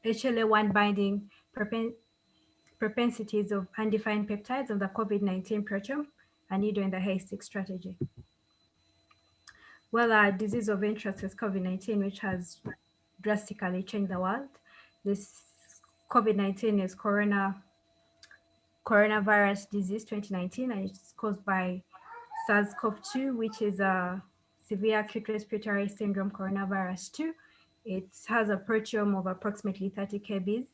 HLA-1 binding propensities of undefined peptides of the COVID-19 proteome, a needle in the haystack strategy. Well, a disease of interest is COVID-19, which has drastically changed the world. This COVID-19 is coronavirus disease 2019, and it's caused by SARS-CoV-2, which is a severe acute respiratory syndrome coronavirus 2. It has a proteome of approximately 30 kbs,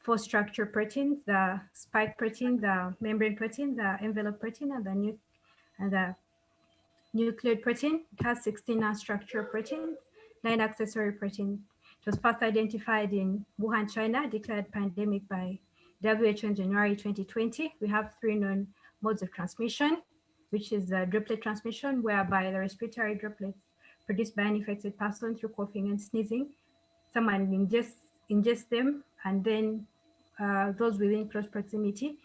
4 structure proteins: the spike protein, the membrane protein, the envelope protein, and the nucleoid protein. It has 16 non-structural proteins, 9 accessory proteins. It was first identified in Wuhan, China, declared pandemic by WHO in January 2020. We have 3 known modes of transmission, which is the droplet transmission, whereby the respiratory droplets produced by an infected person through coughing and sneezing. Someone ingests them, and then those within close proximity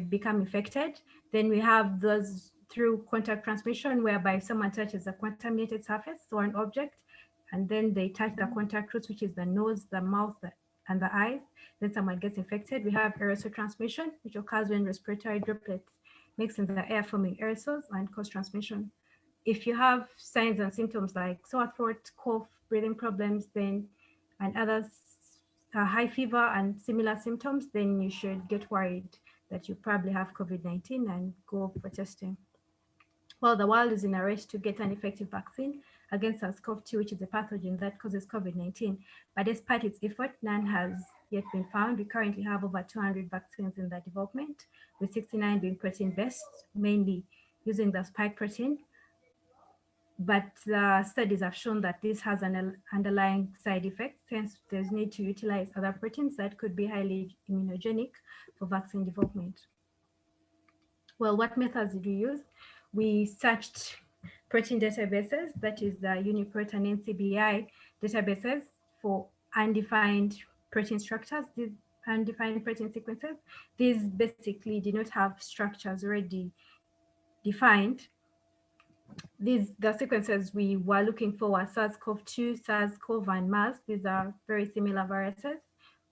become infected. Then we have those through contact transmission, whereby someone touches a contaminated surface or an object, and then they touch the contact roots, which is the nose, the mouth, and the eyes. Then someone gets infected. We have aerosol transmission, which occurs when respiratory droplets mix in the air, forming aerosols and cause transmission. If you have signs and symptoms like sore throat, cough, breathing problems, then and others, high fever and similar symptoms, then you should get worried that you probably have COVID-19 and go for testing. Well, the world is in a race to get an effective vaccine against SARS-CoV-2, which is a pathogen that causes COVID-19. But despite its effort, none has yet been found. We currently have over 200 vaccines in the development, with 69 being protein-based, mainly using the spike protein. But the studies have shown that this has an underlying side effect, hence there's need to utilize other proteins that could be highly immunogenic for vaccine development. Well, what methods did we use? We searched protein databases, that is the UniProt and NCBI databases, for undefined protein structures, these undefined protein sequences. These basically do not have structures already defined. The sequences we were looking for were SARS-CoV-2, SARS-CoV, and MERS. These are very similar viruses.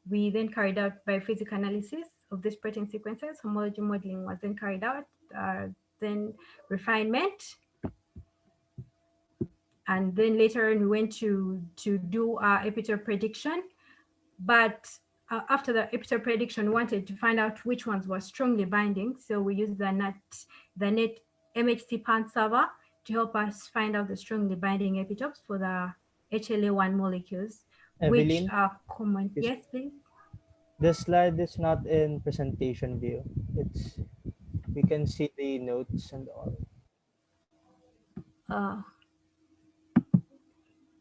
We then carried out biophysical analysis of these protein sequences. Homology modeling was then carried out, then refinement. And then later on, we went to do our Aperture prediction. But after the Aperture prediction, we wanted to find out which ones were strongly binding. So we used the NET MHC PAN server to help us find out the strongly binding epitopes for the HLA-1 molecules, Evelyn, which are common. Yes, please. the slide is not in presentation view. We can see the notes and all.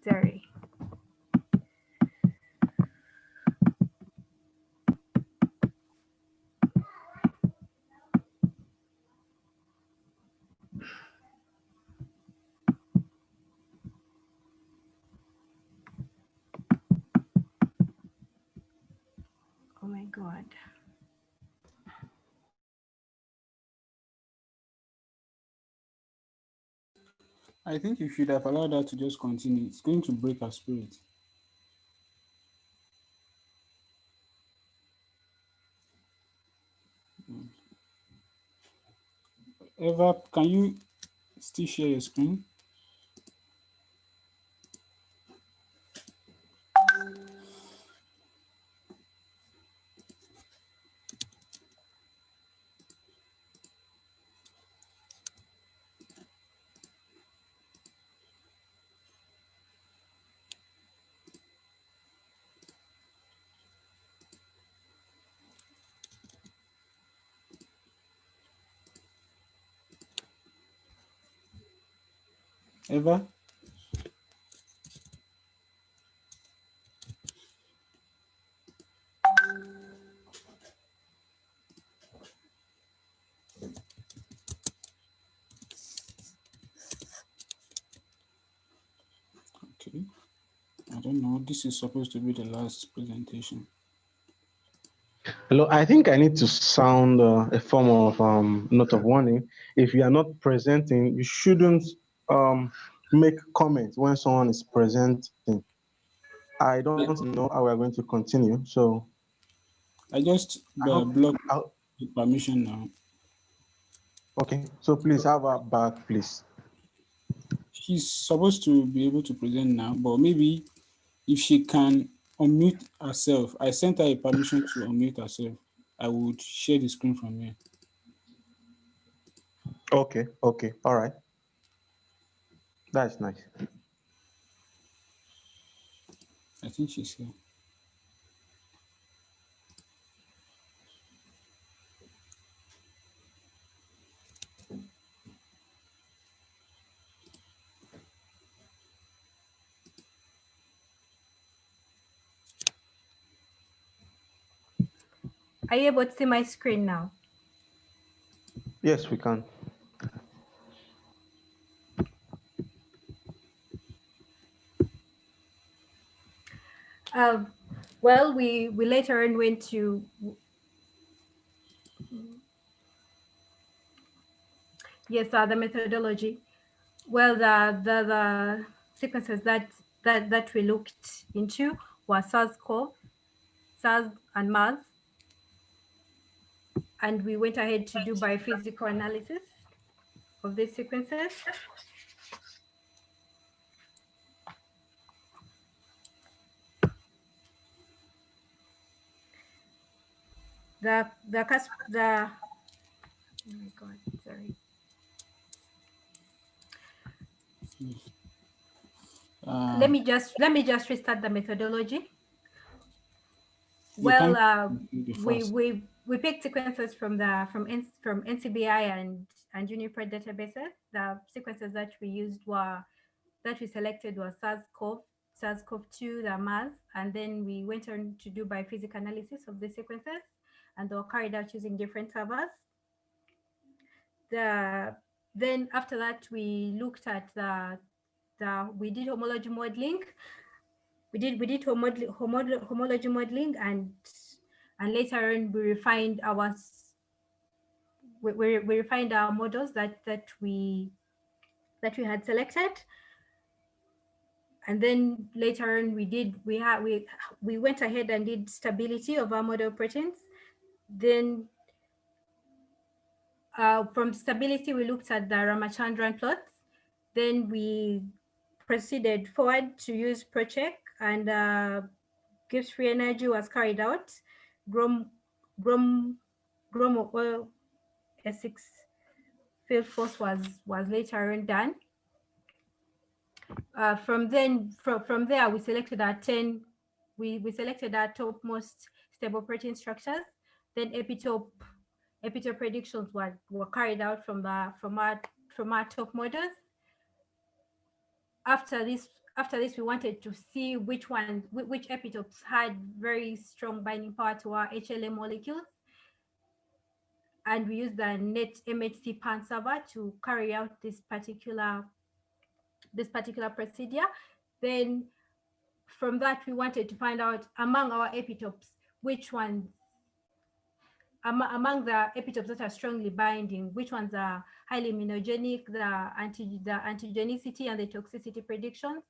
Sorry. Oh my God. I think you should have allowed her to just continue. It's going to break her spirit. Evap, can you still share your screen? Eva? Okay. I don't know. This is supposed to be the last presentation. Hello, I think I need to sound a form of note of warning. If you are not presenting, you shouldn't make comments when someone is presenting. I don't know how we're going to continue. So I just I hope. block I, the permission now. okay. So please have her back, please. She's supposed to be able to present now, but maybe if she can unmute herself, I sent her a permission to unmute herself. I would share the screen from here. Okay. Okay. All right. That's nice. I think she's here. Are you able to see my screen now? Yes, we can. Um, well, we later on went to, yes, the methodology. Well, the sequences that we looked into were SARS-CoV, SARS and MERS, and we went ahead to do biophysical analysis of these sequences. The oh my god, sorry. Uh, Let me just restart the methodology. you Well, can't be we fast. we we picked sequences from NCBI and Uniprot databases. The sequences that we used were that we selected was SARS-CoV, SARS-CoV-2, the MERS, and then we went on to do biophysical analysis of the sequences, and they were carried out using different servers. Then after that we looked at we did homology modeling. We did homology modeling, and later on we refined our models that we had selected, and then later on we went ahead and did stability of our model proteins. Then from stability we looked at the Ramachandran plots. Then we proceeded forward to use ProCheck, and Gibbs free energy was carried out. Grom Grom Grom oil S6 field force was later on done. From there we selected our 10. We selected our topmost stable protein structures. Then epitope predictions were carried out from our top models. After this we wanted to see which epitopes had very strong binding power to our HLA molecules, and we used the net MHC pan server to carry out this particular procedure. Then from that we wanted to find out among our epitopes which ones among the epitopes that are strongly binding, which ones are highly immunogenic, the antigenicity and the toxicity predictions.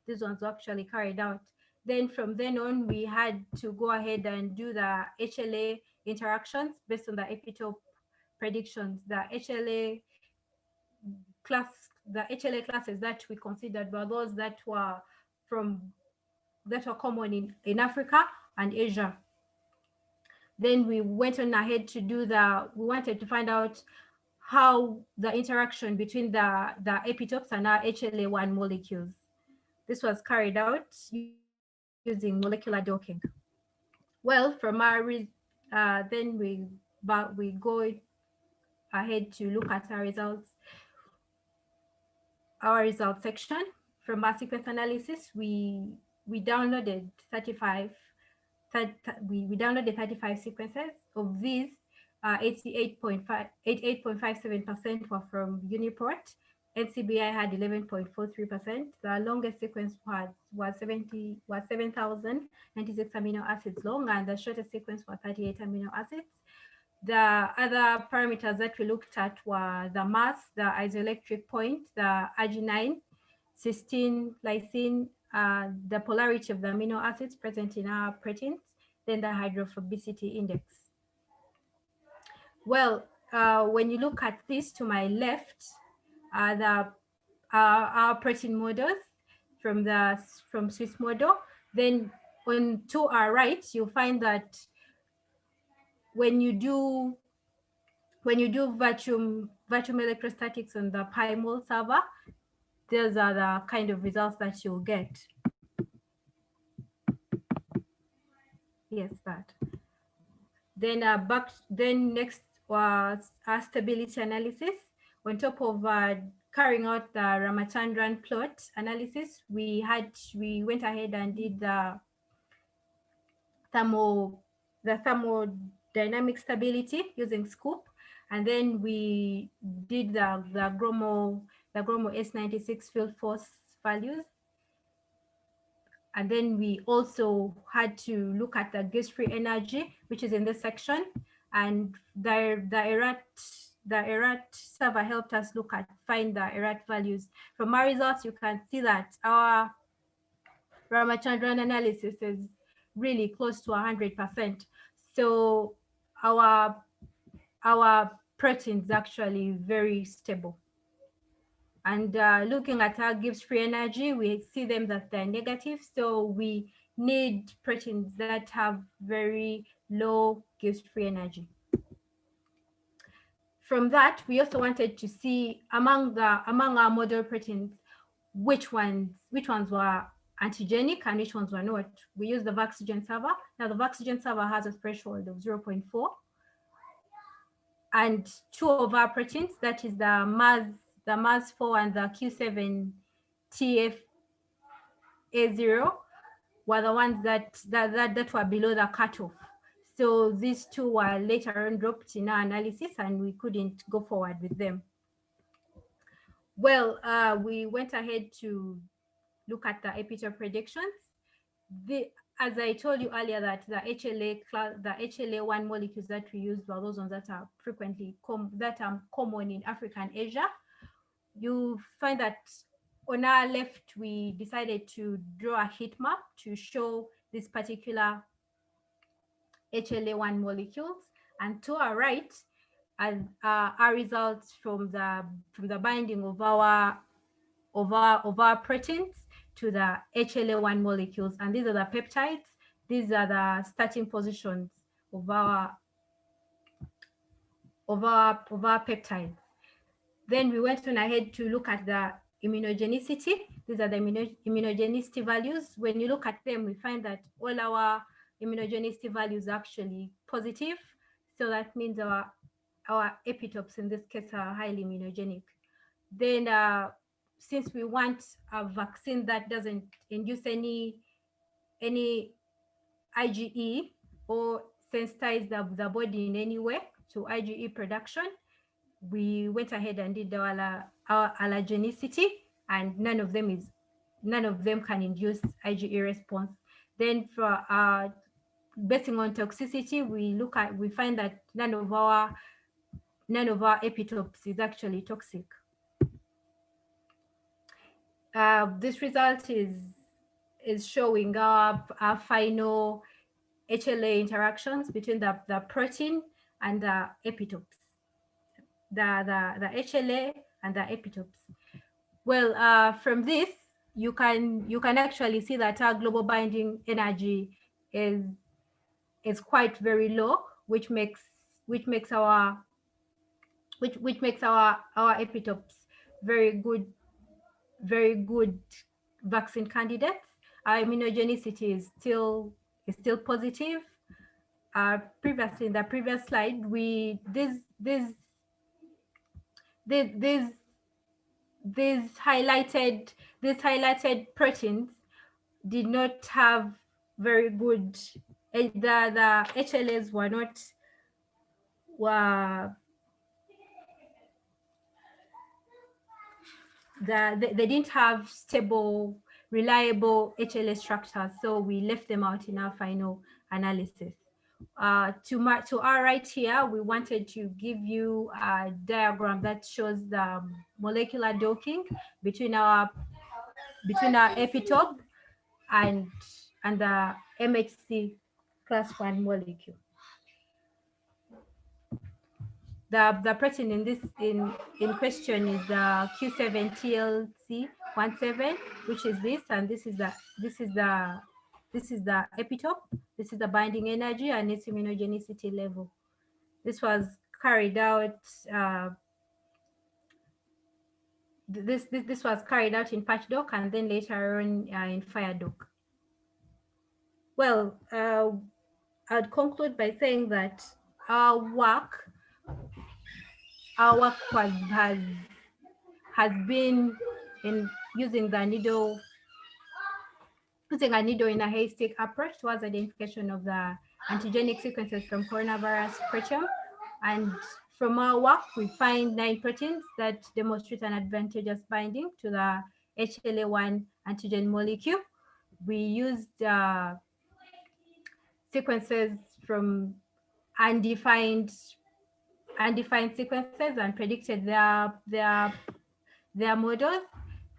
These ones were actually carried out. Then from then on, we had to go ahead and do the HLA interactions based on the epitope predictions. Class, the HLA classes that we considered were those that were common in Africa and Asia. Then we went on ahead to we wanted to find out how the interaction between the epitopes and our HLA1 molecules. This was carried out using molecular docking. Well, then we go ahead to look at our results section. From our sequence analysis, we downloaded 35 we downloaded 35 sequences. Of these, 88.57% were from Uniprot. NCBI had 11.43%. The longest sequence was 7,096 amino acids long, and the shortest sequence was 38 amino acids. The other parameters that we looked at were the mass, the isoelectric point, the arginine, cysteine, lysine, the polarity of the amino acids present in our proteins, then the hydrophobicity index. Well, when you look at this to my left, our protein models from Swiss model. Then to our right, you'll find that when you do vacuum electrostatics on the PyMol server, those are the kind of results that you'll get. Yes, that. Then next was our stability analysis. On top of carrying out the Ramachandran plot analysis, we went ahead and did the thermodynamic stability using Scoop, and then we did the Gromo S96 field force values. And then we also had to look at the gas-free energy, which is in this section. And the ERAT server helped us find the ERAT values. From our results, you can see that our Ramachandran analysis is really close to 100%. So our protein is actually very stable. And looking at our Gibbs free energy, we see them that they're negative. So we need proteins that have very low Gibbs free energy. From that, we also wanted to see among our model proteins, which ones were antigenic and which ones were not. We used the Vaxgen server. Now the Vaxgen server has a threshold of 0.4. And two of our proteins, that is the MAS4 and the Q7TFA0, were the ones that were below the cutoff. So these two were later on dropped in our analysis and we couldn't go forward with them. Well, we went ahead to look at the Aperture predictions. As I told you earlier, that the HLA1 molecules that we use were those ones that are frequently common in Africa and Asia. You find that on our left, we decided to draw a heat map to show this particular HLA1 molecules, and to our right, our results from the binding of our proteins to the HLA1 molecules, and these are the peptides. These are the starting positions of our peptides. Then we went on ahead to look at the immunogenicity. These are the immunogenicity values. When you look at them, we find that all our immunogenicity values are actually positive. So that means our epitopes in this case are highly immunogenic. Then since we want a vaccine that doesn't induce any IgE or sensitize the body in any way to IgE production, we went ahead and did our allergenicity, and none of them can induce IgE response. Then for basing on toxicity, we find that none of our epitopes is actually toxic. This result is showing our final HLA interactions between the protein and the epitopes, the HLA and the epitopes. Well, from this, you can actually see that our global binding energy is quite very low, which makes our epitopes very good vaccine candidates. Our immunogenicity is still positive. Previously in the previous slide, these highlighted proteins did not have very good. The HLAs they didn't have stable, reliable HLA structures, so we left them out in our final analysis. To our right here, we wanted to give you a diagram that shows the molecular docking between our epitope and the MHC class 1 molecule. The protein in question is the Q7TLC17, which is this, and this is the epitope, this is the binding energy and its immunogenicity level. This was carried out this was carried out in PatchDoc and then later on in FireDoc. Well, I'd conclude by saying that our work has been in using a needle in a haystack approach towards identification of the antigenic sequences from coronavirus proteome. And from our work, we find 9 proteins that demonstrate an advantageous binding to the HLA1 antigen molecule. We used sequences from undefined sequences and predicted their models,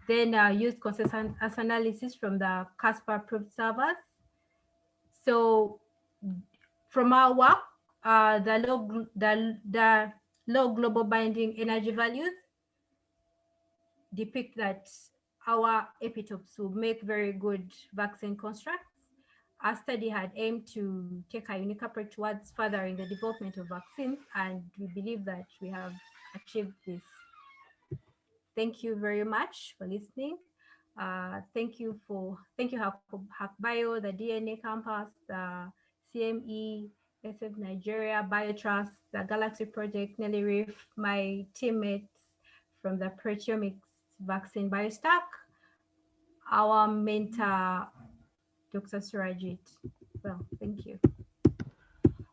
then used consensus analysis from the Casper approved servers. So from our work, the low global binding energy values depict that our epitopes will make very good vaccine constructs. Our study had aimed to take a unique approach towards furthering the development of vaccines, and we believe that we have achieved this. Thank you very much for listening. Thank you HackBio, the DNA Campus, the CME, SF Nigeria, BioTrust, the Galaxy Project, Nelly Reef, my teammates from the Proteomics Vaccine Biostack, our mentor, Dr. Surajit. Well, thank you.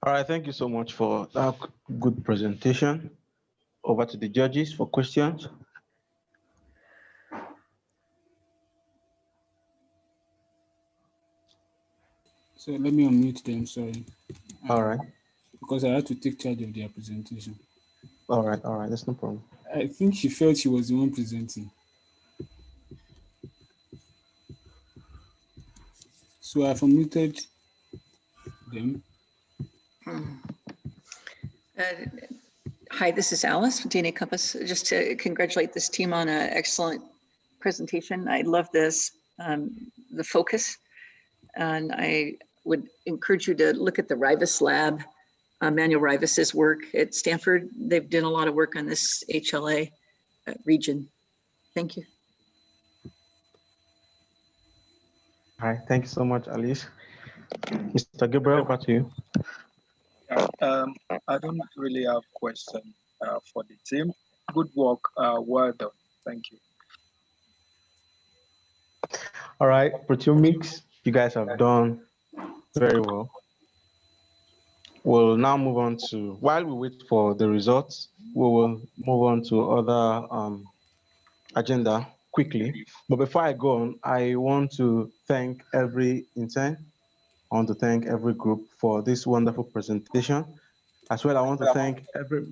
All right, thank you so much for that good presentation. Over to the judges for questions. So let me unmute them, sorry. All right. Because I had to take charge of their presentation. All right, that's no problem. I think she felt she was the one presenting. So I've unmuted them. Hi, this is Alice from DNA Compass. Just to congratulate this team on an excellent presentation. I love this, the focus, and I would encourage you to look at the Rivas lab, Manuel Rivas's work at Stanford. They've done a lot of work on this HLA region. Thank you. All right, thank you so much, Alice. Mr. Gabriel, over to you. I don't really have question for the team. Good work, well done. Thank you. All right, Proteomics, you guys have done very well. We'll now move on to, while we wait for the results, we will move on to other agenda quickly. But before I go on, I want to thank every intern. I want to thank every group for this wonderful presentation. As well, I want to thank every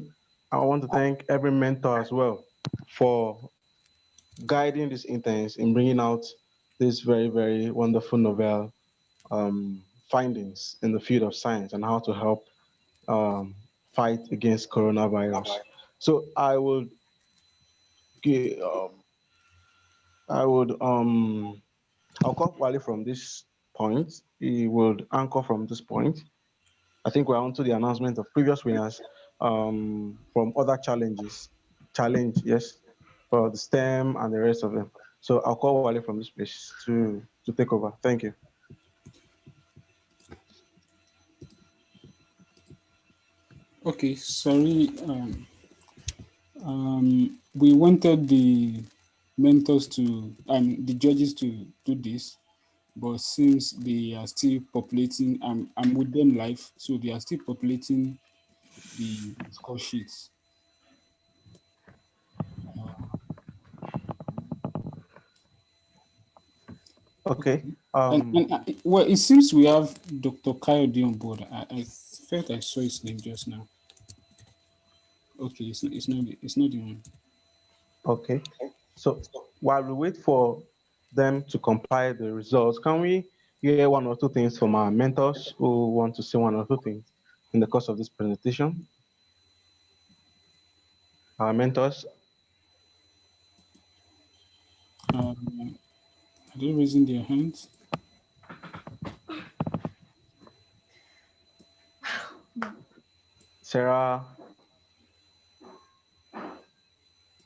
mentor as well for guiding these interns in bringing out this very, very wonderful novel findings in the field of science and how to help fight against coronavirus. So I'll call Wally from this point. He would anchor from this point. I think we're on to the announcement of previous winners from other yes, for the STEM and the rest of them. So I'll call Wally from this place to take over. Thank you. Okay, sorry. We wanted the mentors to, the judges to do this, but since they are still populating, I'm with them live, so they are still populating the score sheets. Okay. Well, it seems we have Dr. Kayode on board. I felt I saw his name just now. Okay, it's not the one. Okay. So while we wait for them to compile the results, can we hear one or two things from our mentors who want to say one or two things in the course of this presentation? Our mentors. Are they raising their hands? Sarah,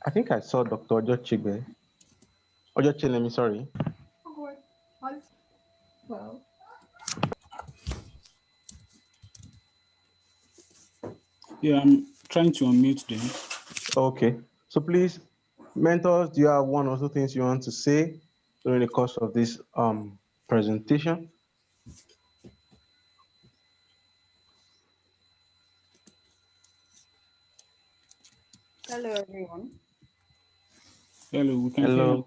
I think I saw Dr. Ojochigbe. Ojochilemi, sorry. Well, Yeah, I'm trying to unmute them. Okay. So please, mentors, do you have one or two things you want to say during the course of this presentation? Hello, everyone. Hello, we can hear Hello.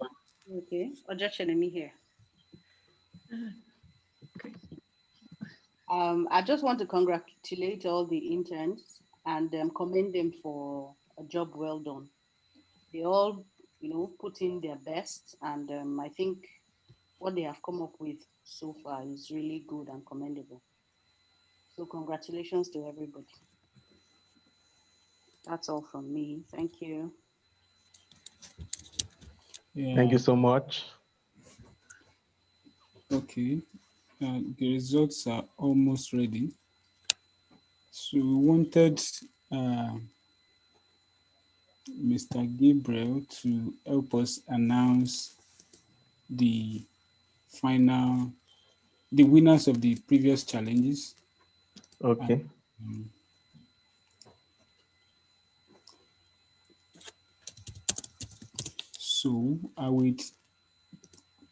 you. Okay, Ojachelemi here. I just want to congratulate all the interns and commend them for a job well done. They all, put in their best, and I think what they have come up with so far is really good and commendable. So congratulations to everybody. That's all from me. Thank you. Thank Yeah, you so much. okay. The results are almost ready. So we wanted uh, Mr. Gabriel to help us announce the final, the winners of the previous challenges. Okay. Um, so I would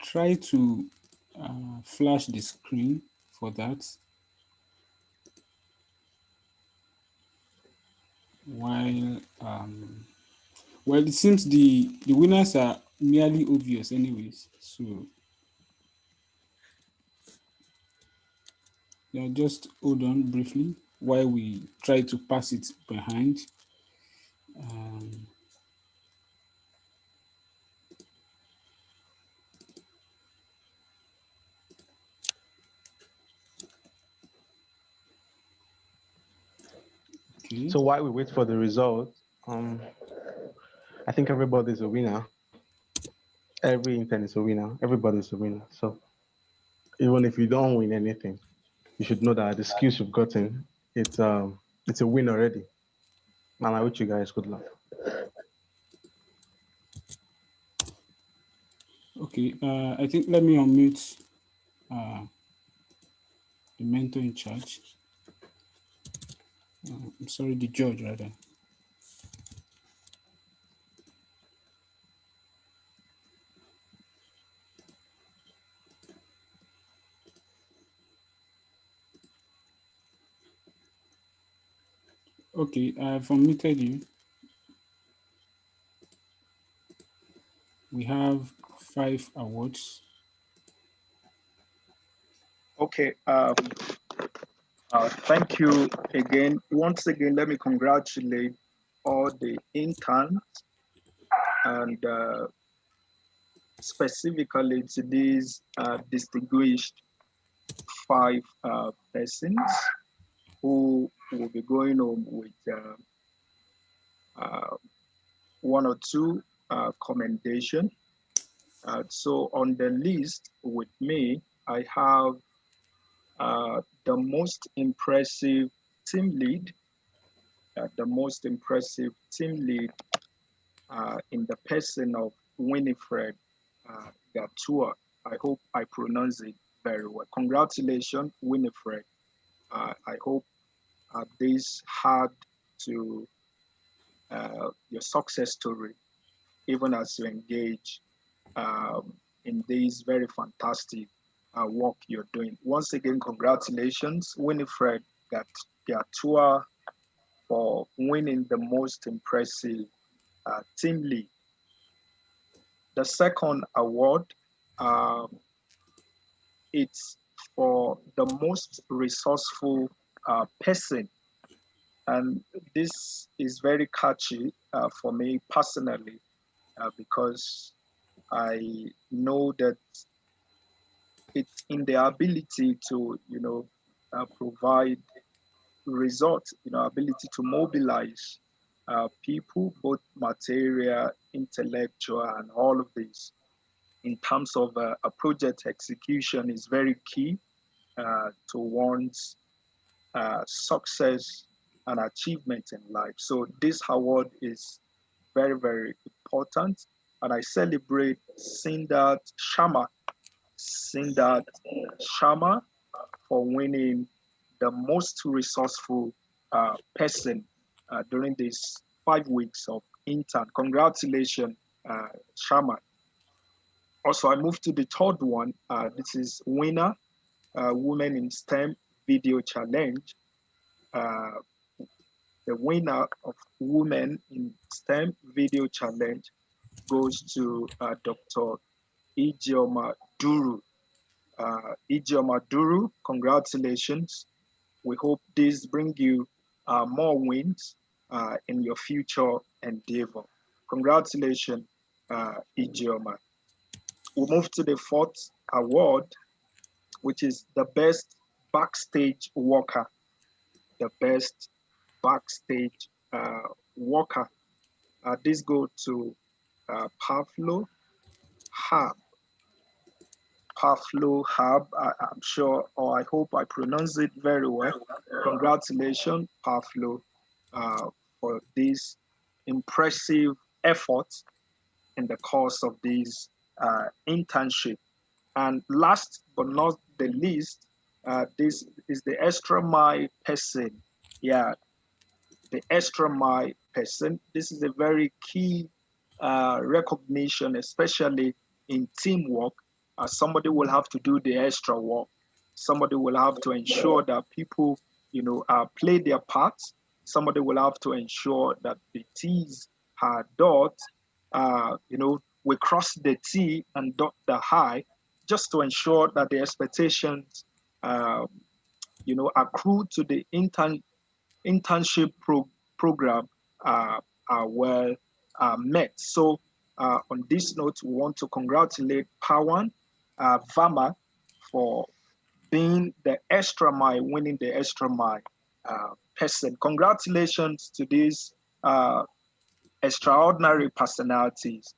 try to flash the screen for that while well, it seems the winners are merely obvious anyways, so yeah, just hold on briefly while we try to pass it behind. um, okay. So while we wait for the result, I think everybody's a winner. Every intern is a winner. Everybody's a winner. So even if you don't win anything, you should know that the skills you've gotten, it's a win already. And I wish you guys good luck. Okay, I think let me unmute uh, the mentor in charge. I'm sorry, the judge rather. Okay, I've unmuted you. We have 5 awards. Okay. Thank you again. Once again, let me congratulate all the interns and specifically to these distinguished 5 persons who will be going home with uh, one or two commendation. So on the list with me, I have the most impressive team lead, in the person of Winifred Gatua. I hope I pronounce it very well. Congratulations, Winifred. I hope this had to your success story, even as you engage in this very fantastic work you're doing. Once again, congratulations, Winifred Gatua, for winning the most impressive team lead. The second award, it's for the most resourceful person. And this is very catchy for me personally because I know that it's in their ability to, provide results, ability to mobilize people, both material, intellectual, and all of this in terms of a project execution is very key to one's success and achievement in life. So this award is very, very important. And I celebrate Sindat Sharma for winning the most resourceful person during these 5 weeks of intern. Congratulations, Sharma. Also, I move to the third one. This is winner, Women in STEM Video Challenge. Uh, the winner of Women in STEM Video Challenge goes to Dr. Ijeoma Duru. Ijeoma Duru, congratulations. We hope this bring you more wins in your future endeavor. Congratulations, Ijeoma. We'll move to the fourth award, which is the best backstage worker. The best backstage worker. This go to Pavlo Hab. Pavlo Hab. I'm sure, or I hope I pronounce it very well. Congratulations, Pavlo, for this impressive effort in the course of this internship. And last but not the least, this is the extra mile person. Yeah, the extra mile person. This is a very key recognition, especially in teamwork. Somebody will have to do the extra work. Somebody will have to ensure that people, play their parts. Somebody will have to ensure that the T's are dot. We cross the T and dot the I, just to ensure that the expectations, accrue to the internship program are well met. So on this note, we want to congratulate Pawan Vama for being the extra mile, winning the extra mile person. Congratulations to these extraordinary personalities.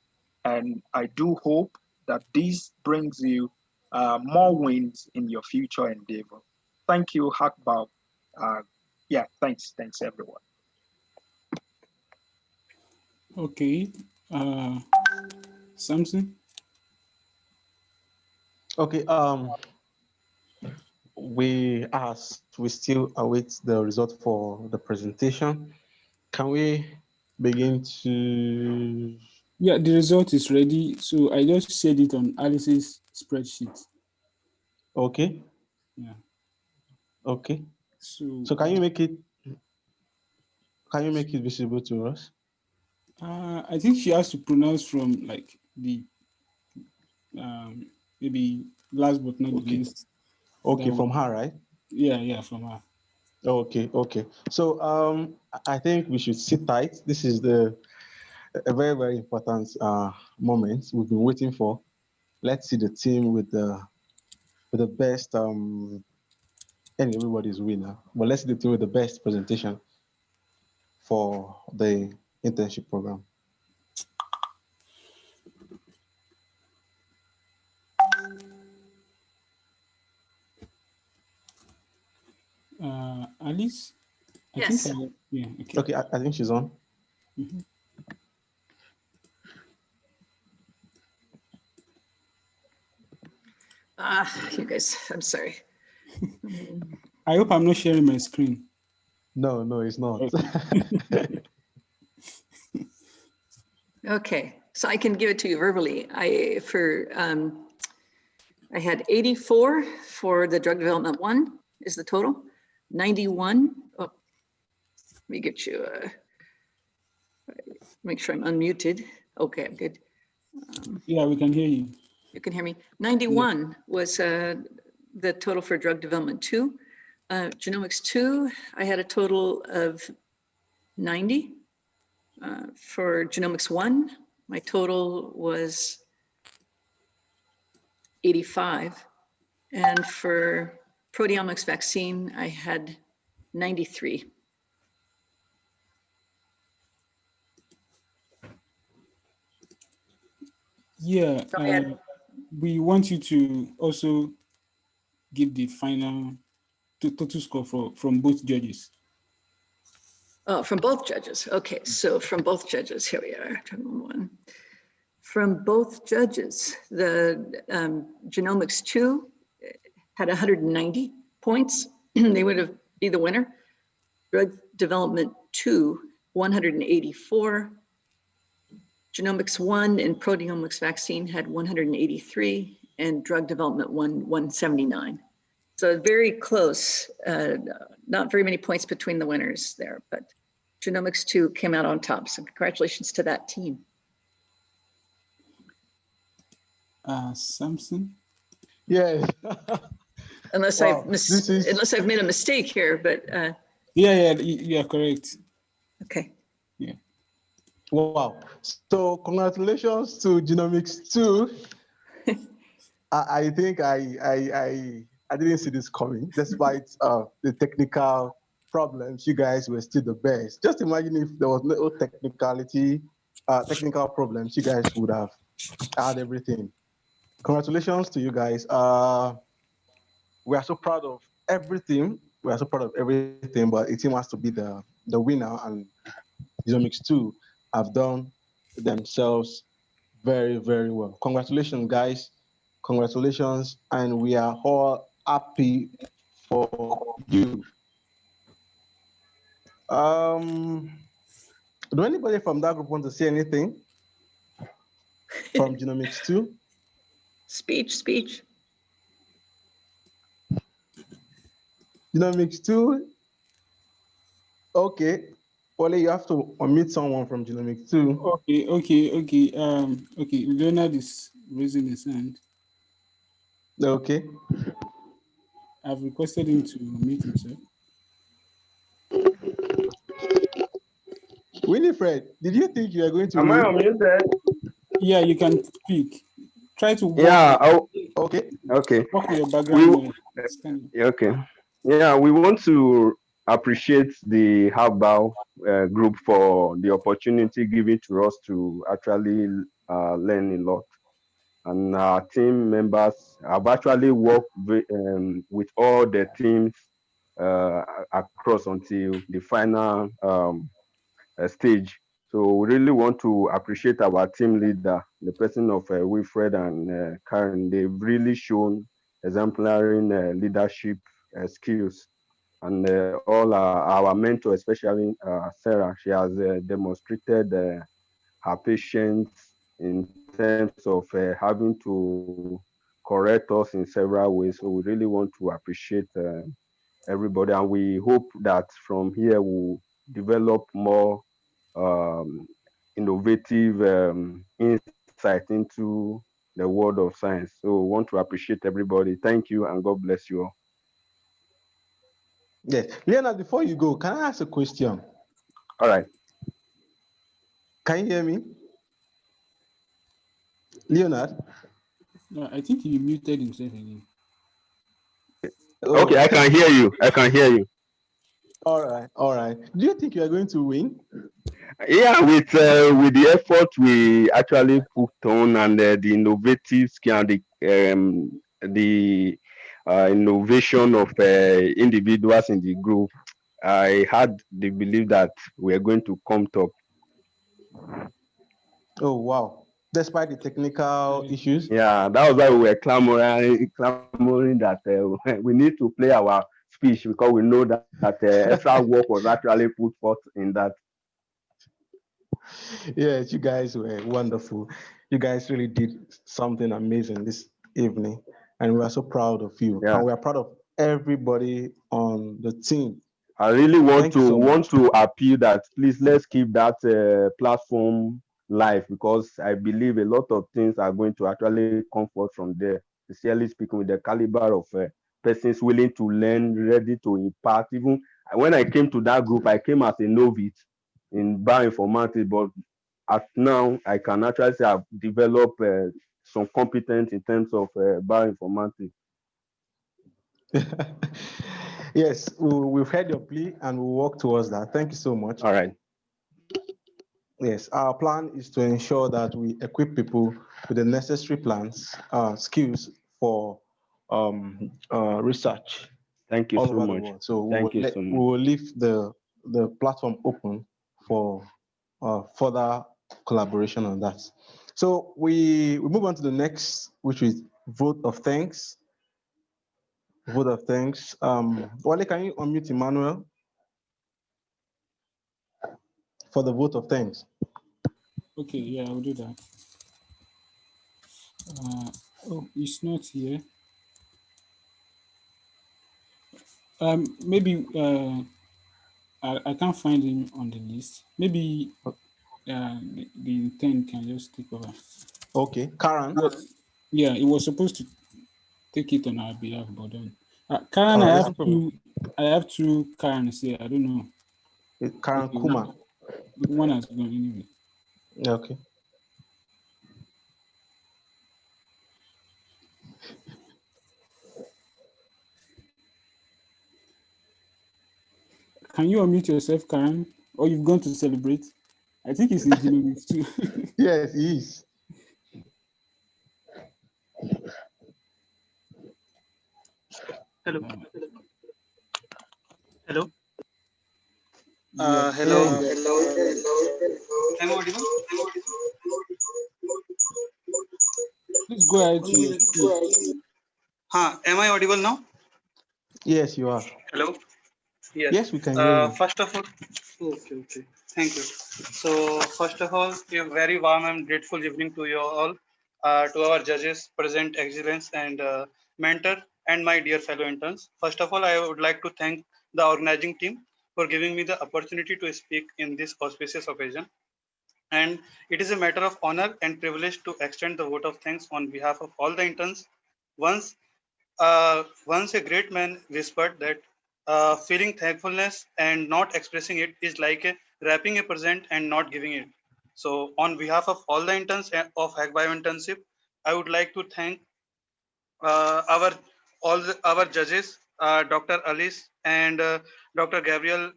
And I do hope that this brings you more wins in your future endeavor. Thank you, HackBio. Yeah, thanks everyone. Okay. Samson? Okay. We still await the result for the presentation. Can we begin to? Yeah, the result is ready. So I just shared it on Alice's spreadsheet. Okay. Yeah. Okay. So So can you make it? Can you make it visible to us? I think she has to pronounce from like the maybe last but not the Okay. least. Okay, That from one. her, right? Yeah, from her. Okay, okay. So I think we should sit tight. This is a very, very important moment we've been waiting for. Let's see the team with the best and everybody's winner. But let's see the team with the best presentation for the internship program. Alice? I think Yes. yeah, okay. Okay, I think she's on. Mhm. You guys, I'm sorry. I hope I'm not sharing my screen. No, no, it's not. Okay. Okay, so I can give it to you verbally. I had 84 for the drug development one is the total. 91. Oh, let me get you. Make sure I'm unmuted. Okay, I'm good. Yeah, we can hear you. You can hear me. 91 was the total for drug development 2. Genomics 2, I had a total of 90. For genomics 1, my total was 85. And for proteomics vaccine, I had 93. Yeah, we want you to also give the final total score from both judges. Oh, from both judges. Okay, so from both judges, here we are. From both judges, the Genomics 2 had 190 points. They would be the winner. Drug Development 2, 184. Genomics 1 and proteomics vaccine had 183, and Drug Development 1, 179. So very close, not very many points between the winners there, but Genomics 2 came out on top. So congratulations to that team. Samson? Yes. Unless Wow, unless I've made a mistake here, but Yeah, you are correct. okay. Yeah. Wow. So congratulations to Genomics 2. I think I didn't see this coming, despite the technical problems. You guys were still the best. Just imagine if there was no technical problems, you guys would have had everything. Congratulations to you guys. We are so proud of everything. We are so proud of everything, but it team has to be the winner, and Genomics 2 have done themselves very, very well. Congratulations, guys. Congratulations. And we are all happy for you. Do anybody from that group want to say anything from Genomics 2? Speech. Genomics 2? Okay. Wale, you have to unmute someone from Genomics 2. Okay. Leonard is raising his hand. Okay. I've requested him to unmute himself. Winifred, did you think you were going to Am win? I unmuted? Yeah, you can speak. Try to walk. Yeah. Okay. Okay. Walk with your background noise. Okay. Yeah, we want to appreciate the HackBio group for the opportunity given to us to actually learn a lot. And our team members have actually worked with all the teams across until the final stage. So we really want to appreciate our team leader, the person of Wilfred and Karen. They've really shown exemplary leadership skills. And all our mentor, especially Sarah, she has demonstrated her patience in terms of having to correct us in several ways. So we really want to appreciate everybody, and we hope that from here we'll develop more innovative insight into the world of science. So we want to appreciate everybody. Thank you, and God bless you all. Yes. Leonard, before you go, can I ask a question? All right. Can you hear me? Leonard? No, I think he muted himself again. Okay, I can hear you. All right. Do you think you are going to win? Yeah, with the effort we actually put on, and the innovative skill, and the innovation of individuals in the group, I had the belief that we are going to come top. Oh, wow. Despite the technical issues? Yeah, that was why we were clamoring that we need to play our speech, because we know that extra work was actually put forth in that. Yes, you guys were wonderful. You guys really did something amazing this evening, and we are so proud of you. Yeah. And we are proud of everybody on the team. I really want Thank to appeal that please let's keep that platform live, because I believe a lot of things are going to actually come forth from there. Sincerely speaking, with the caliber of persons willing to learn, ready to impact. Even when I came to that group, I came as a novice in bioinformatics, but as now I can actually say I've developed some competence in terms of bioinformatics. Yes, we've heard your plea and we'll work towards that. Thank you so much. All right. Yes, our plan is to ensure that we equip people with the necessary plans, skills for research Thank you all so over the much. world. So Thank you so we much. will leave the platform open for further collaboration on that. So we move on to the next, which is vote of thanks. Vote of thanks. Wale, can you unmute Emmanuel for the vote of thanks? Okay, yeah, I'll do that. Oh, it's not here. Maybe I can't find him on the list. Maybe the intent can just take over. Okay, Karen. Yeah, it was supposed to take it on our behalf, but then Karen, All I right, have no problem. two Karens here. I don't know. Karen Okay, Kuma. one has gone anyway. Okay. Can you unmute yourself, Karen? Or you've gone to celebrate? I think he's in genomics too. Yes, he is. Hello. Uh, Hello. yeah, Hello. Hear you. Am I audible? please go ahead to speak. Am I audible now? Yes, you are. Hello. Yes. Yes, we can hear you. First of all, okay. Thank you. So, first of all, a very warm and grateful evening to you all, to our judges, present excellence, and mentor, and my dear fellow interns. First of all, I would like to thank the organizing team for giving me the opportunity to speak in this auspicious occasion. And it is a matter of honor and privilege to extend the vote of thanks on behalf of all the interns. Once, once a great man whispered that feeling thankfulness and not expressing it is like wrapping a present and not giving it. So, on behalf of all the interns of HackBio internship, I would like to thank our our judges, Dr. Alice and Dr. Gabriel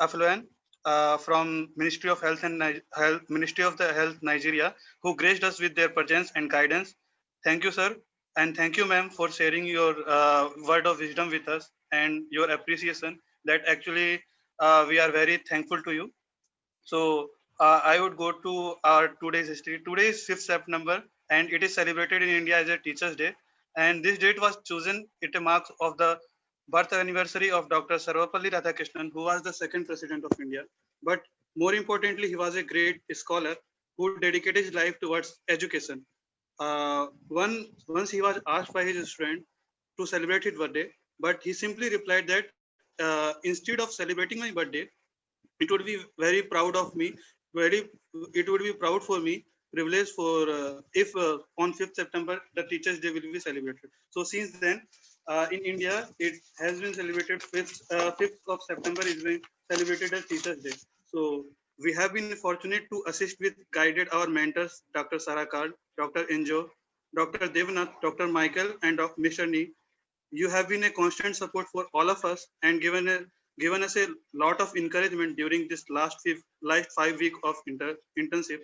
Afluan from Ministry of Health and Ministry of the Health Nigeria, who graced us with their presence and guidance. Thank you, sir, and thank you, ma'am, for sharing your word of wisdom with us and your appreciation. That actually we are very thankful to you. So I would go to our today's history. Today is 5th September, and it is celebrated in India as a Teachers' Day. And this date was chosen. It marks of the birth anniversary of Dr. Sarvapalli Radhakrishnan, who was the second president of India. But more importantly, he was a great scholar who dedicated his life towards education. Once he was asked by his student to celebrate his birthday, but he simply replied that instead of celebrating my birthday, it would be very proud of me, very it would be proud for me, privilege for if on 5th September the Teachers Day will be celebrated. So since then in India it has been celebrated 5th of September is being celebrated as Teachers Day. So we have been fortunate to assist with guided our mentors, Dr. Sarah Card, Dr. Enjo, Dr. Devnath, Dr. Michael, and Mr. Nee. You have been a constant support for all of us and given us a lot of encouragement during this last 5 week of internship.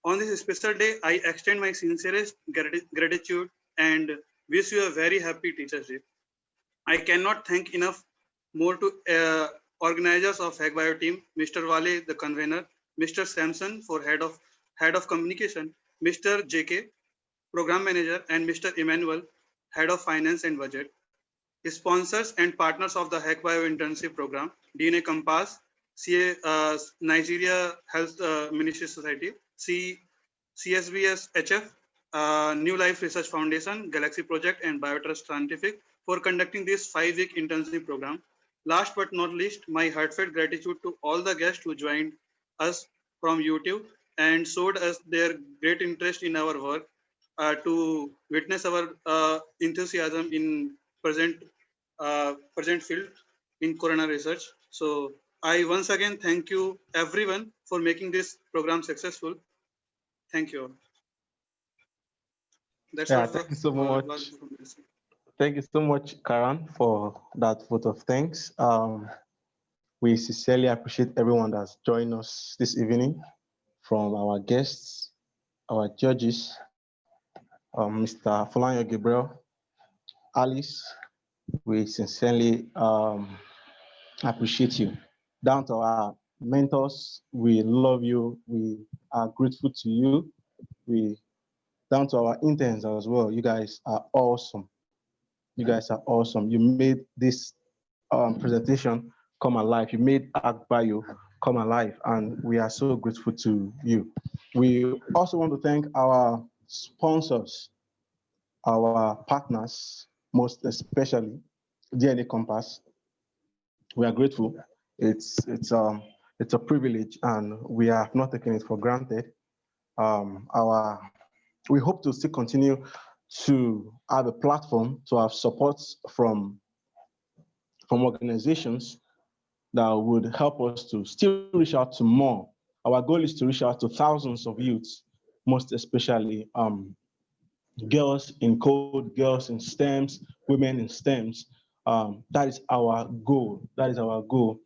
On this special day, I extend my sincerest gratitude and wish you a very happy Teachers Day. I cannot thank enough more to organizers of HackBio team, Mr. Wale, the convener, Mr. Samson for head of communication, Mr. JK, program manager, and Mr. Emmanuel, head of finance and budget. Sponsors and partners of the HackBio internship program, DNA Compass, Nigeria Health Ministry Society, CSBS HF, New Life Research Foundation, Galaxy Project, and Biotrust Scientific for conducting this 5-week internship program. Last but not least, my heartfelt gratitude to all the guests who joined us from YouTube and showed us their great interest in our work to witness our enthusiasm in present field in corona research. So I once again thank you everyone for making this program successful. Thank you all. That's Yeah, all thank you so for much. Thank you so much, Karan, for that vote of thanks. We sincerely appreciate everyone that's joined us this evening, from our guests, our judges, Mr. Fulanyo Gabriel, Alice. We sincerely appreciate you. Down to our mentors, we love you. We are grateful to you. We down to our interns as well. You guys are awesome. You guys are awesome. You made this presentation come alive. You made HackBio come alive, and we are so grateful to you. We also want to thank our sponsors, our partners, most especially DNA Compass. We are grateful. It's it's um it's a privilege, and we have not taken it for granted. Our we hope to still continue to have a platform to have support from organizations that would help us to still reach out to more. Our goal is to reach out to thousands of youths, most especially girls in code, girls in STEMs, women in STEMs. That is our goal. That is our goal,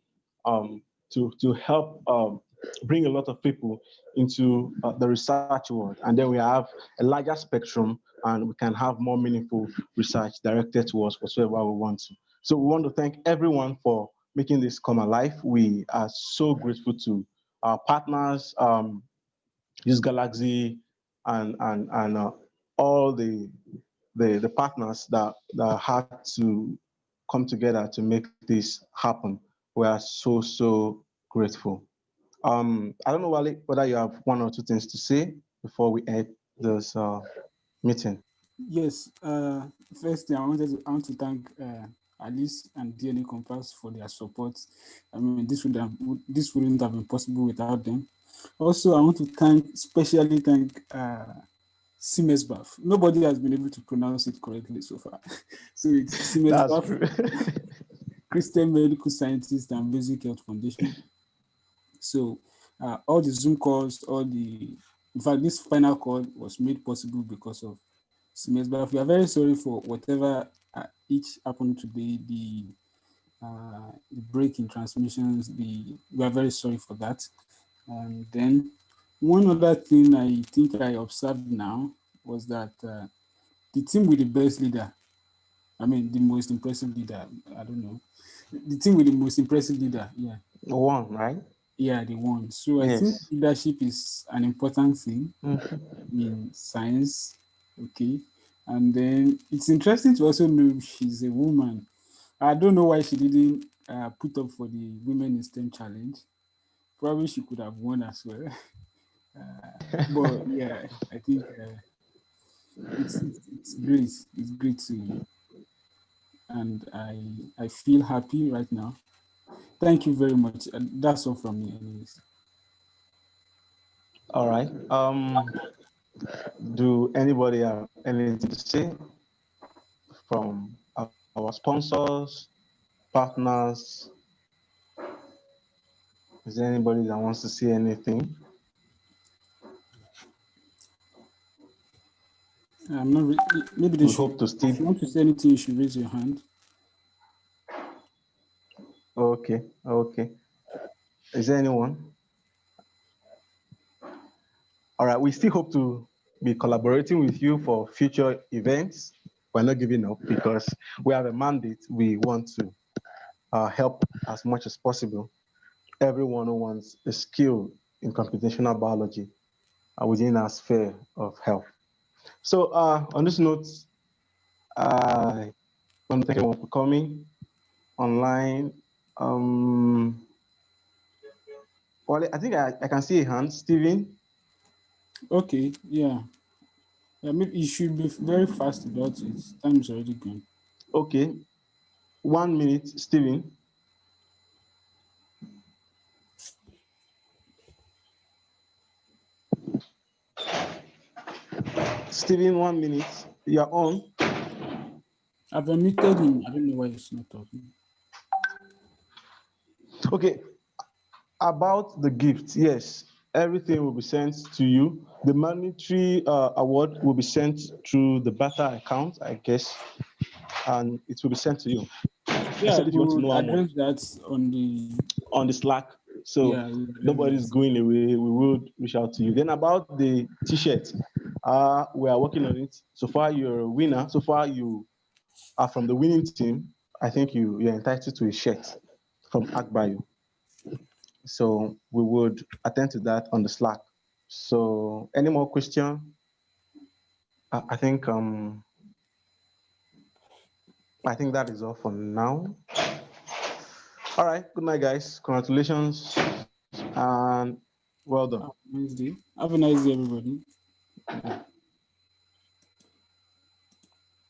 to help bring a lot of people into the research world. And then we have a larger spectrum, and we can have more meaningful research directed towards whatsoever we want to. So we want to thank everyone for making this come alive. We are so grateful to our partners, this Galaxy, and all the partners that had to come together to make this happen. We are so grateful. I don't know, Wale, whether you have one or two things to say before we end this meeting. Yes. First, I want to thank Alice and DNA Compass for their support. I mean, this wouldn't have been possible without them. Also, I want to especially thank Simesbaf. Nobody has been able to pronounce it correctly so far. So it's That's Simesbaf, true. Christian Medical Scientist and Basic Health Foundation. So all the Zoom calls, in fact, this final call was made possible because of Siemens. But we are very sorry for whatever each happened today, the break in transmissions. We are very sorry for that. And then one other thing I think I observed now was that the team with the best leader, I mean, the most impressive leader, I don't know, the team with the most impressive leader, yeah, One, right? yeah, they won. So I think Yes. leadership is an important thing Mhm. in science. Okay. And then it's interesting to also know she's a woman. I don't know why she didn't put up for the Women in STEM challenge. Probably she could have won as well. But yeah, I think it's great. It's great to, and I feel happy right now. Thank you very much. That's all from me, anyways. All right. Do anybody have anything to say from our sponsors, partners? Is there anybody that wants to say anything? I'm not. Maybe they We should. hope to If still. you want to say anything, you should raise your hand. Okay, okay. Is there anyone? All right, we still hope to be collaborating with you for future events. We're not giving up because we have a mandate. We want to help as much as possible everyone who wants a skill in computational biology within our sphere of health. So on this note, I want to thank everyone for coming online. Well, I think I can see a hand, Steven. Okay. Yeah. Yeah. Maybe you should be very fast about it. Time is already gone. Okay, 1 minute, Steven. Steven, 1 minute. You're on. I've unmuted him. I don't know why he's not talking. Okay, about the gift, yes. Everything will be sent to you. The monetary award will be sent through the Bata account, I guess, and it will be sent to you. Yeah, Except if you want to we know would how much address that on the Slack. So we would nobody's address that. going away. We will reach out to you. Then about the T-shirt, we are working on it. So far, you're a winner. So far, you are from the winning team. I think you're entitled to a shirt from HackBio. So we would attend to that on the Slack. So any more question? I think that is all for now. All right. Good night, guys. Congratulations and well done. Have a nice day. Have a nice day, everybody. Yeah.